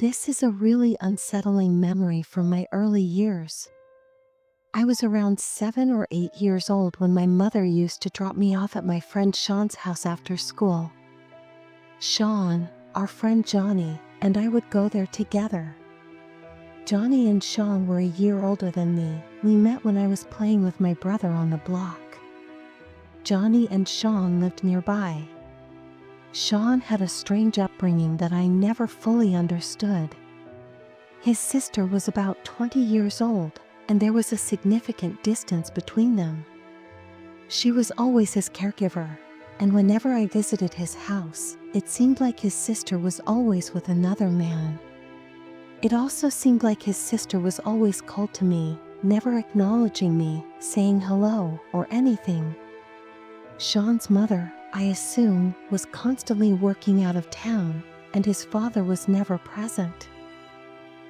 This is a really unsettling memory from my early years. I was around 7 or 8 years old when my mother used to drop me off at my friend Sean's house after school. Sean, our friend Johnny, and I would go there together. Johnny and Sean were a year older than me. We met when I was playing with my brother on the block. Johnny and Sean lived nearby. Sean had a strange upbringing that I never fully understood. His sister was about 20 years old, and there was a significant distance between them. She was always his caregiver, and whenever I visited his house, it seemed like his sister was always with another man. It also seemed like his sister was always cold to me, never acknowledging me, saying hello, or anything. Sean's mother, I assume, was constantly working out of town, and his father was never present.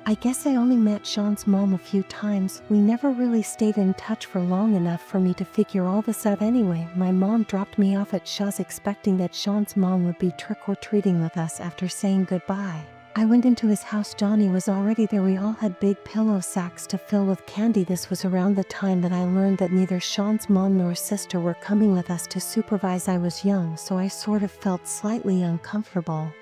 I guess I only met Sean's mom a few times. We never really stayed in touch for long enough for me to figure all this out anyway. My mom dropped me off at Shaw's expecting that Sean's mom would be trick-or-treating with us after saying goodbye. I went into his house. Johnny was already there. We all had big pillow sacks to fill with candy. This was around the time that I learned that neither Sean's mom nor sister were coming with us to supervise. I was young, so I sort of felt slightly uncomfortable,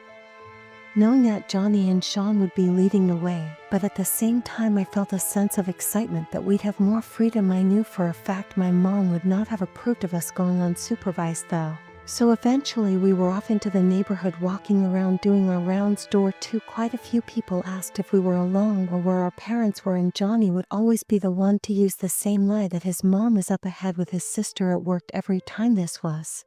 knowing that Johnny and Sean would be leading the way, but at the same time I felt a sense of excitement that we'd have more freedom. I knew for a fact my mom would not have approved of us going unsupervised though. So eventually we were off into the neighborhood walking around doing our rounds. Door 2, quite a few people asked if we were alone or where our parents were, and Johnny would always be the one to use the same lie that his mom is up ahead with his sister at work every time. This was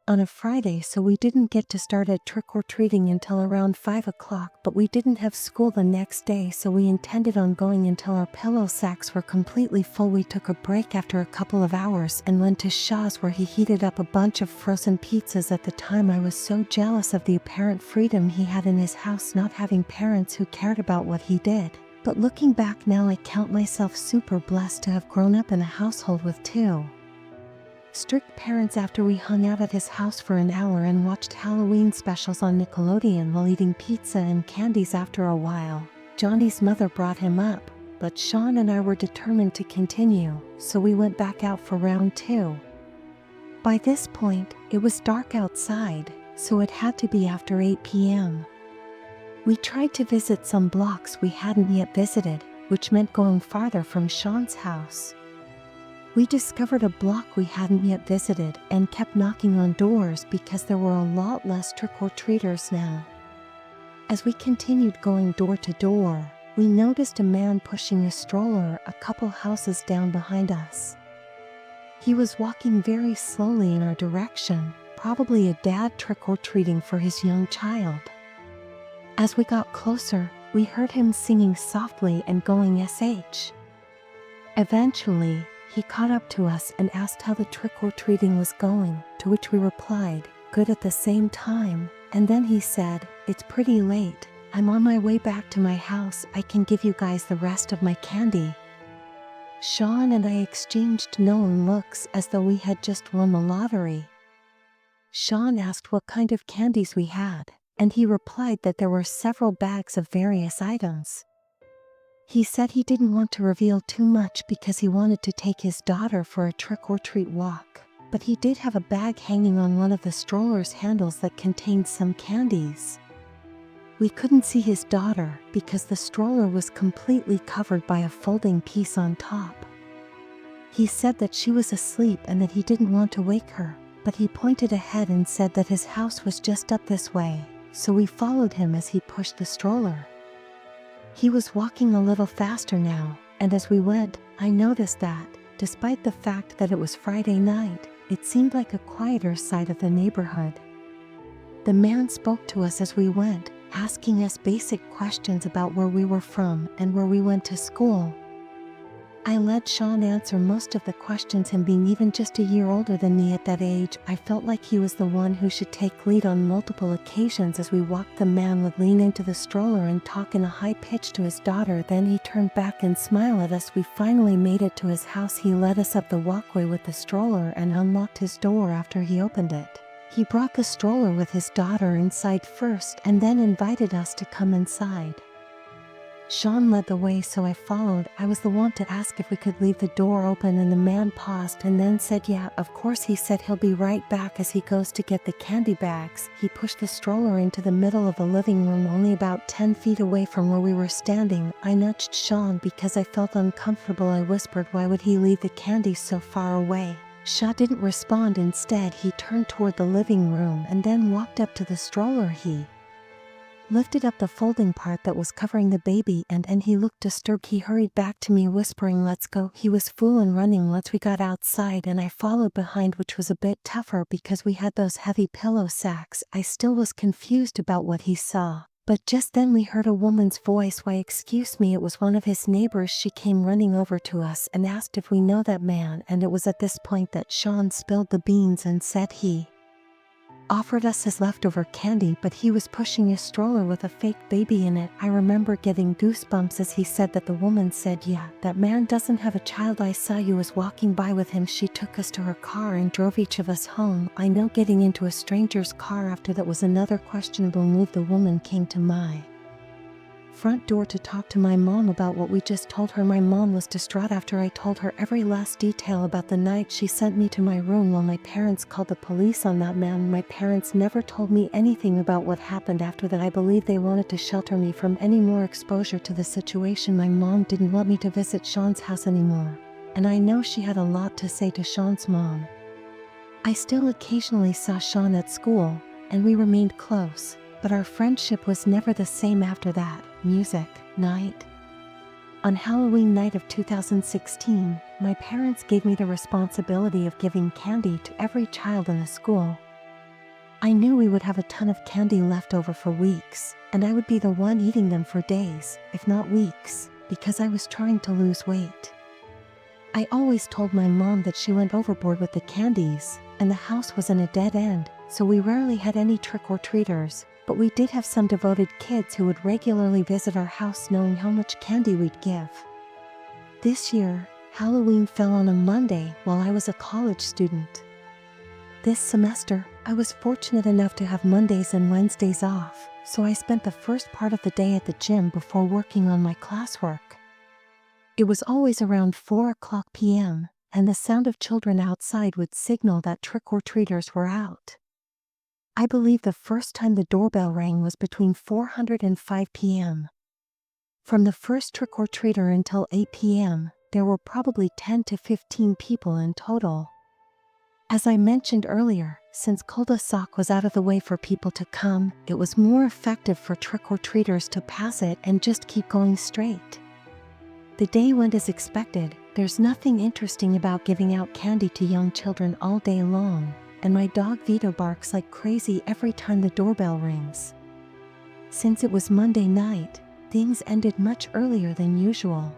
on a Friday, so we didn't get to start at trick-or-treating until around 5 o'clock, but we didn't have school the next day, so we intended on going until our pillow sacks were completely full. We took a break after a couple of hours and went to Shaw's, where he heated up a bunch of frozen pizzas. At the time I was so jealous of the apparent freedom he had in his house, not having parents who cared about what he did. But looking back now, I count myself super blessed to have grown up in a household with two strict parents. After we hung out at his house for an hour and watched Halloween specials on Nickelodeon while eating pizza and candies, after a while, Johnny's mother brought him up, but Sean and I were determined to continue, so we went back out for round 2. By this point, it was dark outside, so it had to be after 8 p.m. We tried to visit some blocks we hadn't yet visited, which meant going farther from Sean's house. We discovered a block we hadn't yet visited and kept knocking on doors because there were a lot less trick-or-treaters now. As we continued going door to door, we noticed a man pushing a stroller a couple houses down behind us. He was walking very slowly in our direction, probably a dad trick-or-treating for his young child. As we got closer, we heard him singing softly and going sh. Eventually, he caught up to us and asked how the trick-or-treating was going, to which we replied, "Good," at the same time, and then he said, "It's pretty late. I'm on my way back to my house. I can give you guys the rest of my candy." Sean and I exchanged knowing looks as though we had just won the lottery. Sean asked what kind of candies we had, and he replied that there were several bags of various items. He said he didn't want to reveal too much because he wanted to take his daughter for a trick-or-treat walk, but he did have a bag hanging on one of the stroller's handles that contained some candies. We couldn't see his daughter because the stroller was completely covered by a folding piece on top. He said that she was asleep and that he didn't want to wake her, but he pointed ahead and said that his house was just up this way, so we followed him as he pushed the stroller. He was walking a little faster now, and as we went, I noticed that, despite the fact that it was Friday night, it seemed like a quieter side of the neighborhood. The man spoke to us as we went, asking us basic questions about where we were from and where we went to school. I let Sean answer most of the questions. Him being even just a year older than me at that age, I felt like he was the one who should take lead on multiple occasions. As we walked, the man would lean into the stroller and talk in a high pitch to his daughter, then he turned back and smiled at us. We finally made it to his house. He led us up the walkway with the stroller and unlocked his door after he opened it. He brought the stroller with his daughter inside first and then invited us to come inside. Sean led the way, so I followed. I was the one to ask if we could leave the door open, and the man paused and then said yeah, of course. He said he'll be right back as he goes to get the candy bags. He pushed the stroller into the middle of the living room, only about 10 feet away from where we were standing. I nudged Sean because I felt uncomfortable. I whispered, why would he leave the candy so far away? Sean didn't respond. Instead, he turned toward the living room and then walked up to the stroller. He lifted up the folding part that was covering the baby and he looked disturbed. He hurried back to me whispering, let's go. He was full and running. We got outside and I followed behind, which was a bit tougher because we had those heavy pillow sacks. I still was confused about what he saw. But just then we heard a woman's voice. Why, excuse me, it was one of his neighbors. She came running over to us and asked if we know that man, and it was at this point that Sean spilled the beans and said he offered us his leftover candy, but he was pushing a stroller with a fake baby in it. I remember getting goosebumps as he said that. The woman said, yeah, that man doesn't have a child. I saw you was walking by with him. She took us to her car and drove each of us home. I know getting into a stranger's car after that was another questionable move. The woman came to my front door to talk to my mom about what we just told her. My mom was distraught after I told her every last detail about the night. She sent me to my room while my parents called the police on that man. My parents never told me anything about what happened after that. I believe they wanted to shelter me from any more exposure to the situation. My mom didn't want me to visit Sean's house anymore, and I know she had a lot to say to Sean's mom. I still occasionally saw Sean at school, and we remained close, but our friendship was never the same after that. Music night. On Halloween night of 2016, my parents gave me the responsibility of giving candy to every child in the school. I knew we would have a ton of candy left over for weeks, and I would be the one eating them for days, if not weeks, because I was trying to lose weight. I always told my mom that she went overboard with the candies, and the house was in a dead end, so we rarely had any trick-or-treaters. But we did have some devoted kids who would regularly visit our house, knowing how much candy we'd give. This year, Halloween fell on a Monday while I was a college student. This semester, I was fortunate enough to have Mondays and Wednesdays off, so I spent the first part of the day at the gym before working on my classwork. It was always around 4:00 p.m., and the sound of children outside would signal that trick-or-treaters were out. I believe the first time the doorbell rang was between 4:00 and 5 p.m. From the first trick-or-treater until 8 p.m., there were probably 10 to 15 people in total. As I mentioned earlier, since cul-de-sac was out of the way for people to come, it was more effective for trick-or-treaters to pass it and just keep going straight. The day went as expected. There's nothing interesting about giving out candy to young children all day long, and my dog Vito barks like crazy every time the doorbell rings. Since it was Monday night, things ended much earlier than usual.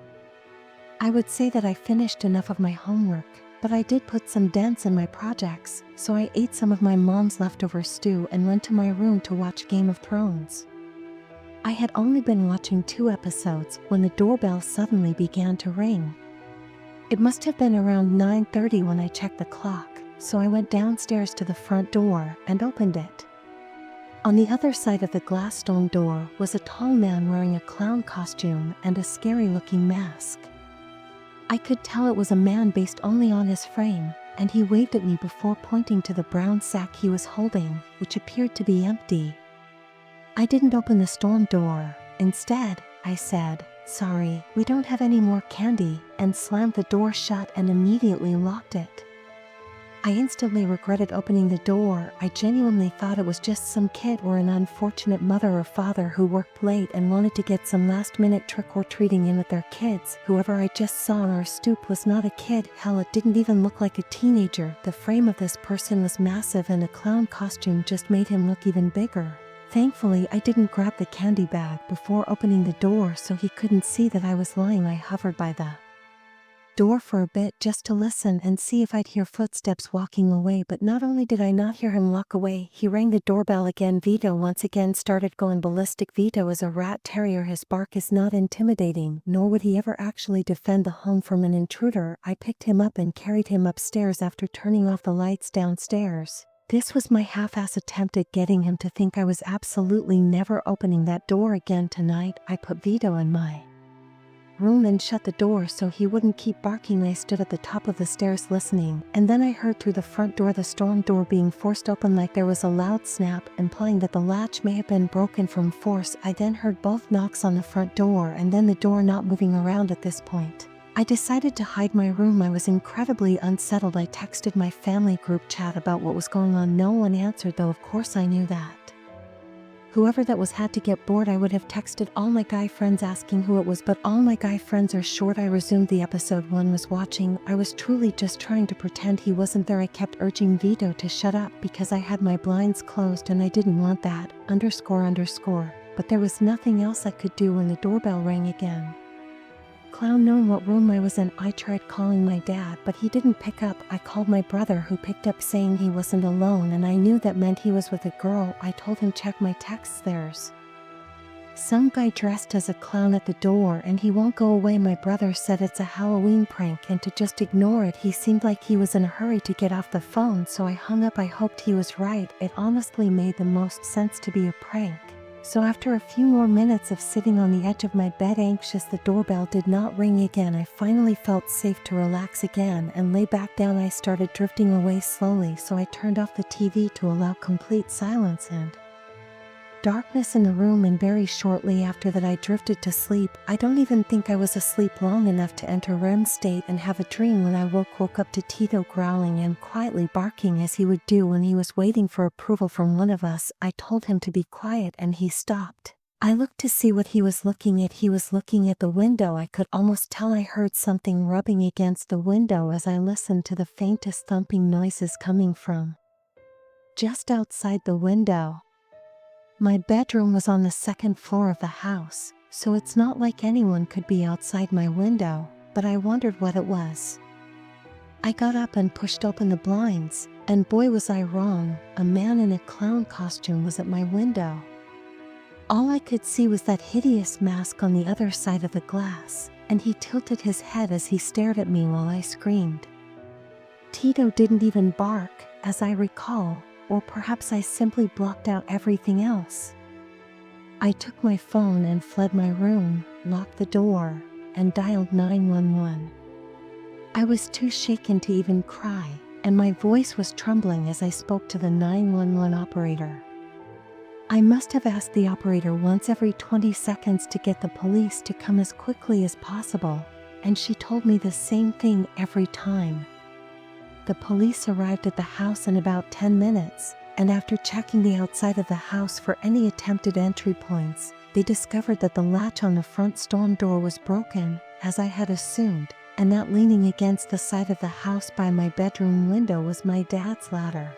I would say that I finished enough of my homework, but I did put some dents in my projects, so I ate some of my mom's leftover stew and went to my room to watch Game of Thrones. I had only been watching 2 episodes when the doorbell suddenly began to ring. It must have been around 9:30 when I checked the clock, so I went downstairs to the front door and opened it. On the other side of the glass stone door was a tall man wearing a clown costume and a scary-looking mask. I could tell it was a man based only on his frame, and he waved at me before pointing to the brown sack he was holding, which appeared to be empty. I didn't open the storm door. Instead, I said, "Sorry, we don't have any more candy," and slammed the door shut and immediately locked it. I instantly regretted opening the door. I genuinely thought it was just some kid or an unfortunate mother or father who worked late and wanted to get some last-minute trick-or-treating in with their kids. Whoever I just saw on our stoop was not a kid. Hell, it didn't even look like a teenager. The frame of this person was massive, and a clown costume just made him look even bigger. Thankfully, I didn't grab the candy bag before opening the door, so he couldn't see that I was lying. I hovered by the door for a bit just to listen and see if I'd hear footsteps walking away, but not only did I not hear him walk away, he rang the doorbell again. Vito once again started going ballistic. Vito is a rat terrier. His bark is not intimidating, nor would he ever actually defend the home from an intruder. I picked him up and carried him upstairs after turning off the lights downstairs. This was my half-ass attempt at getting him to think I was absolutely never opening that door again tonight. I put Vito in my room and shut the door so he wouldn't keep barking. I stood at the top of the stairs listening, and then I heard through the front door the storm door being forced open like there was a loud snap, implying that the latch may have been broken from force. I then heard both knocks on the front door and then the door not moving around at this point. I decided to hide my room. I was incredibly unsettled. I texted my family group chat about what was going on. No one answered, though of course I knew that whoever that was had to get bored. I would have texted all my guy friends asking who it was, but all my guy friends are short. I resumed the episode one was watching. I was truly just trying to pretend he wasn't there. I kept urging Vito to shut up because I had my blinds closed and I didn't want that, __. But there was nothing else I could do when the doorbell rang again. Clown knowing what room I was in, I tried calling my dad, but he didn't pick up. I called my brother, who picked up saying he wasn't alone, and I knew that meant he was with a girl. I told him check my texts. There's some guy dressed as a clown at the door and he won't go away. My brother said it's a Halloween prank and to just ignore it. He seemed like he was in a hurry to get off the phone, so I hung up. I hoped he was right. It honestly made the most sense to be a prank. So after a few more minutes of sitting on the edge of my bed anxious, the doorbell did not ring again. I finally felt safe to relax again and lay back down. I started drifting away slowly, so I turned off the TV to allow complete silence and darkness in the room, and very shortly after that I drifted to sleep. I don't even think I was asleep long enough to enter REM state and have a dream. When I woke up to Tito growling and quietly barking as he would do when he was waiting for approval from one of us. I told him to be quiet and he stopped. I looked to see what he was looking at. He was looking at the window. I could almost tell I heard something rubbing against the window as I listened to the faintest thumping noises coming from just outside the window. My bedroom was on the second floor of the house, so it's not like anyone could be outside my window, but I wondered what it was. I got up and pushed open the blinds, and boy was I wrong. A man in a clown costume was at my window. All I could see was that hideous mask on the other side of the glass, and he tilted his head as he stared at me while I screamed. Tito didn't even bark, as I recall, or perhaps I simply blocked out everything else. I took my phone and fled my room, locked the door, and dialed 911. I was too shaken to even cry, and my voice was trembling as I spoke to the 911 operator. I must have asked the operator once every 20 seconds to get the police to come as quickly as possible, and she told me the same thing every time. The police arrived at the house in about 10 minutes, and after checking the outside of the house for any attempted entry points, they discovered that the latch on the front storm door was broken, as I had assumed, and that leaning against the side of the house by my bedroom window was my dad's ladder.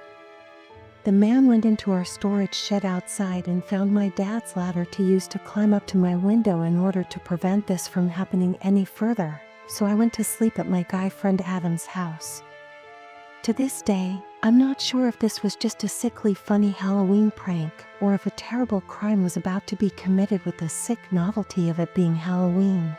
The man went into our storage shed outside and found my dad's ladder to use to climb up to my window in order to prevent this from happening any further, so I went to sleep at my guy friend Adam's house. To this day, I'm not sure if this was just a sickly funny Halloween prank or if a terrible crime was about to be committed with the sick novelty of it being Halloween.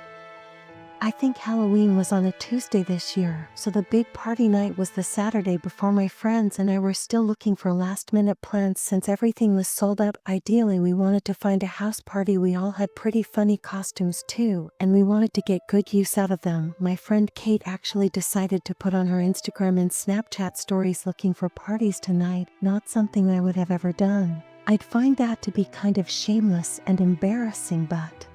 I think Halloween was on a Tuesday this year, so the big party night was the Saturday before. My friends and I were still looking for last-minute plans since everything was sold out. Ideally, we wanted to find a house party. We all had pretty funny costumes too, and we wanted to get good use out of them. My friend Kate actually decided to put on her Instagram and Snapchat stories looking for parties tonight, not something I would have ever done. I'd find that to be kind of shameless and embarrassing, but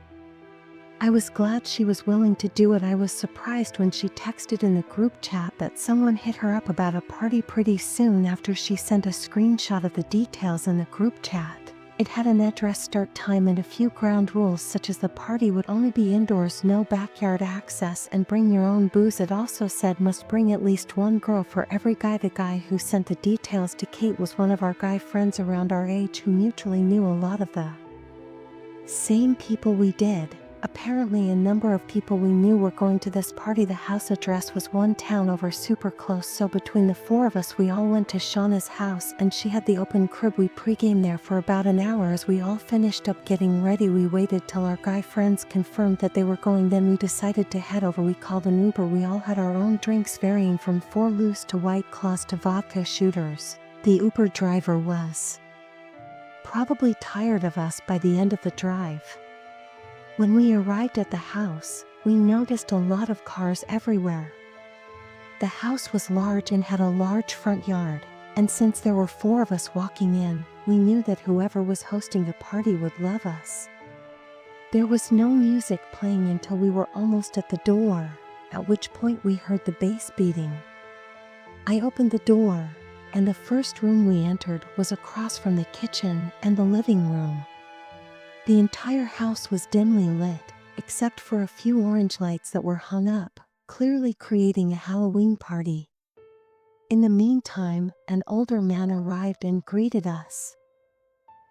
I was glad she was willing to do it. I was surprised when she texted in the group chat that someone hit her up about a party pretty soon after she sent a screenshot of the details in the group chat. It had an address, start time, and a few ground rules such as the party would only be indoors, no backyard access, and bring your own booze. It also said must bring at least one girl for every guy. The guy who sent the details to Kate was one of our guy friends around our age who mutually knew a lot of the same people we did. Apparently a number of people we knew were going to this party. The house address was one town over, super close, so between the four of us we all went to Shauna's house and she had the open crib. We pre-gamed there for about an hour. As we all finished up getting ready, we waited till our guy friends confirmed that they were going, then we decided to head over. We called an Uber. We all had our own drinks varying from 4 loose to White Claws to vodka shooters. The Uber driver was probably tired of us by the end of the drive. When we arrived at the house, we noticed a lot of cars everywhere. The house was large and had a large front yard, and since there were 4 of us walking in, we knew that whoever was hosting the party would love us. There was no music playing until we were almost at the door, at which point we heard the bass beating. I opened the door, and the first room we entered was across from the kitchen and the living room. The entire house was dimly lit, except for a few orange lights that were hung up, clearly creating a Halloween party. In the meantime, an older man arrived and greeted us.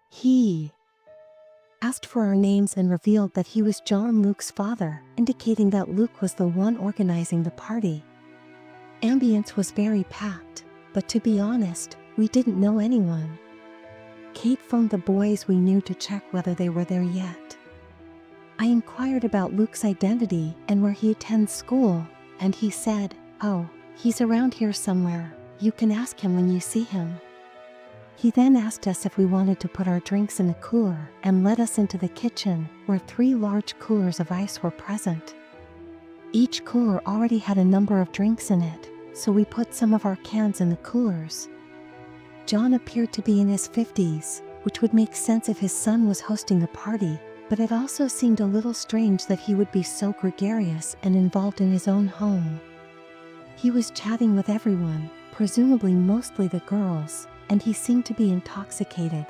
He asked for our names and revealed that he was John Luke's father, indicating that Luke was the one organizing the party. Ambience was very packed, but to be honest, we didn't know anyone. Kate phoned the boys we knew to check whether they were there yet. I inquired about Luke's identity and where he attends school, and he said, "Oh, he's around here somewhere. You can ask him when you see him." He then asked us if we wanted to put our drinks in the cooler and led us into the kitchen, where 3 large coolers of ice were present. Each cooler already had a number of drinks in it, so we put some of our cans in the coolers. John appeared to be in his 50s, which would make sense if his son was hosting the party, but it also seemed a little strange that he would be so gregarious and involved in his own home. He was chatting with everyone, presumably mostly the girls, and he seemed to be intoxicated.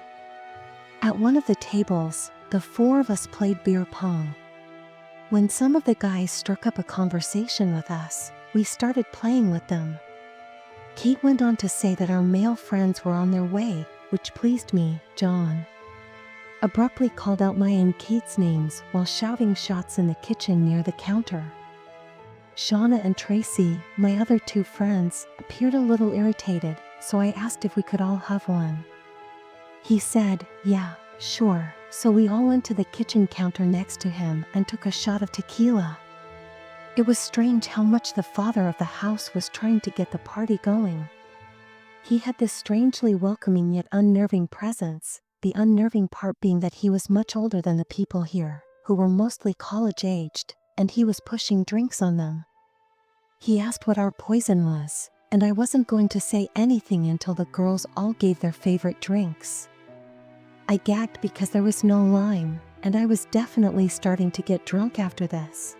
At one of the tables, the 4 of us played beer pong. When some of the guys struck up a conversation with us, we started playing with them. Kate went on to say that our male friends were on their way, which pleased me. John abruptly called out my and Kate's names while shouting shots in the kitchen near the counter. Shauna and Tracy, my other 2 friends, appeared a little irritated, so I asked if we could all have one. He said, "Yeah, sure," so we all went to the kitchen counter next to him and took a shot of tequila. It was strange how much the father of the house was trying to get the party going. He had this strangely welcoming yet unnerving presence, the unnerving part being that he was much older than the people here, who were mostly college-aged, and he was pushing drinks on them. He asked what our poison was, and I wasn't going to say anything until the girls all gave their favorite drinks. I gagged because there was no lime, and I was definitely starting to get drunk after this.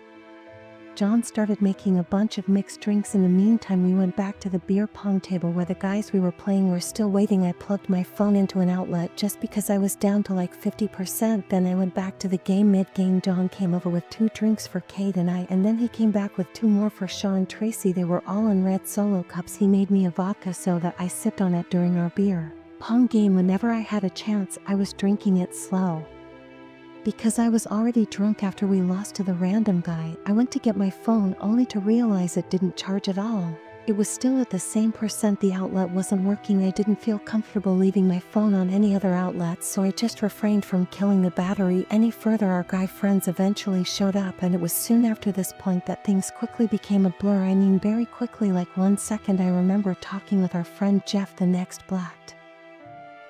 John started making a bunch of mixed drinks. In the meantime, we went back to the beer pong table where the guys we were playing were still waiting. I plugged my phone into an outlet just because I was down to like 50%. Then I went back to the game. Mid-game, John came over with 2 drinks for Kate and I, and then he came back with 2 more for Shaw and Tracy. They were all in red Solo cups. He made me a vodka soda. I sipped on it during our beer pong game. Whenever I had a chance, I was drinking it slow. Because I was already drunk after we lost to the random guy, I went to get my phone only to realize it didn't charge at all. It was still at the same percent. The outlet wasn't working. I didn't feel comfortable leaving my phone on any other outlets, so I just refrained from killing the battery any further. Our guy friends eventually showed up, and it was soon after this point that things quickly became a blur. I mean, very quickly, like 1 second. I remember talking with our friend Jeff, the next blacked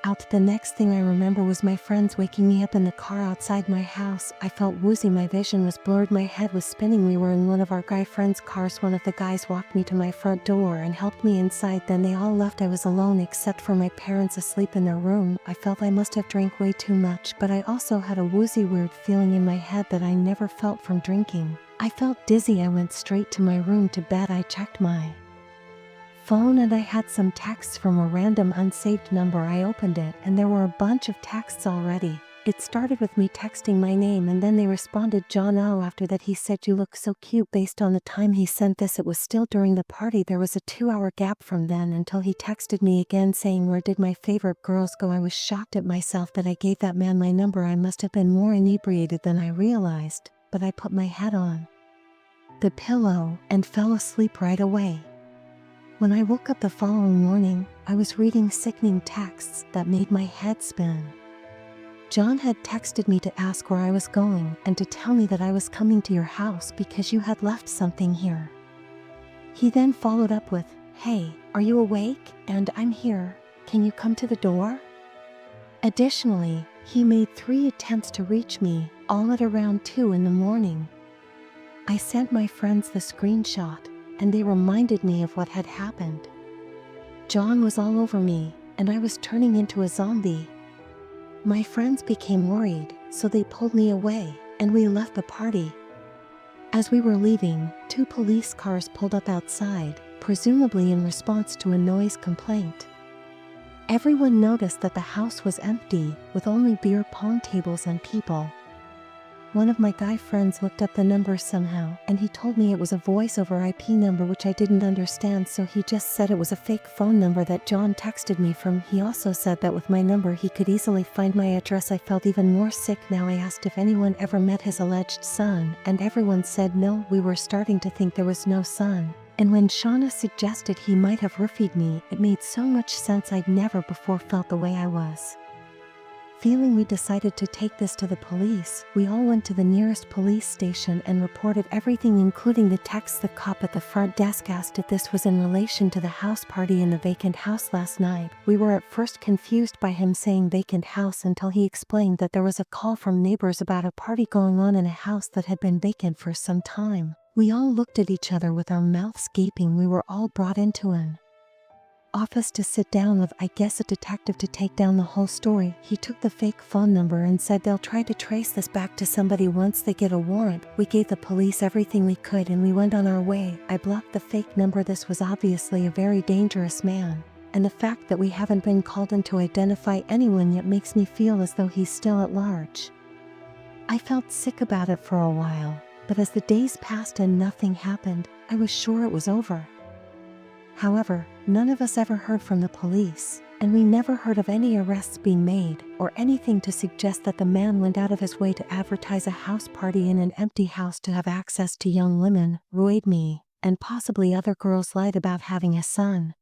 out. The next thing I remember was my friends waking me up in the car outside my house. I felt woozy, my vision was blurred, my head was spinning. We were in one of our guy friends' cars. One of the guys walked me to my front door and helped me inside. Then they all left. I was alone except for my parents asleep in their room. I felt I must have drank way too much, but I also had a woozy, weird feeling in my head that I never felt from drinking. I felt dizzy. I went straight to my room to bed. I checked my phone and I had some texts from a random unsaved number. I opened it and there were a bunch of texts already. It started with me texting my name and then they responded, "John O." After that he said, "You look so cute." Based on the time he sent this, it was still during the party. There was a 2-hour gap from then until he texted me again saying, "Where did my favorite girls go?" I was shocked at myself that I gave that man my number. I must have been more inebriated than I realized, but I put my head on the pillow and fell asleep right away. When I woke up the following morning, I was reading sickening texts that made my head spin. John had texted me to ask where I was going and to tell me that I was coming to your house because you had left something here. He then followed up with, "Hey, are you awake? And I'm here. Can you come to the door? Additionally, he made 3 attempts to reach me, all at around 2 in the morning. I sent my friends the screenshot, and they reminded me of what had happened. John was all over me, and I was turning into a zombie. My friends became worried, so they pulled me away, and we left the party. As we were leaving, 2 police cars pulled up outside, presumably in response to a noise complaint. Everyone noticed that the house was empty, with only beer pong tables and people. One of my guy friends looked up the number somehow, and he told me it was a voice over IP number which I didn't understand, so he just said it was a fake phone number that John texted me from. He also said that with my number he could easily find my address. I felt even more sick now. I asked if anyone ever met his alleged son, and everyone said no. We were starting to think there was no son. And when Shauna suggested he might have roofied me, it made so much sense. I'd never before felt the way I was feeling. We decided to take this to the police. We all went to the nearest police station and reported everything, including the text. The cop at the front desk asked if this was in relation to the house party in the vacant house last night. We were at first confused by him saying vacant house until he explained that there was a call from neighbors about a party going on in a house that had been vacant for some time. We all looked at each other with our mouths gaping. We were all brought into an office to sit down with, I guess, a detective to take down the whole story. He took the fake phone number and said they'll try to trace this back to somebody once they get a warrant. We gave the police everything we could and we went on our way. I blocked the fake number. This was obviously a very dangerous man, and the fact that we haven't been called in to identify anyone yet makes me feel as though he's still at large. I felt sick about it for a while, but as the days passed and nothing happened, I was sure it was over. However, none of us ever heard from the police, and we never heard of any arrests being made, or anything to suggest that the man went out of his way to advertise a house party in an empty house to have access to young women, ruined me, and possibly other girls lied about having a son.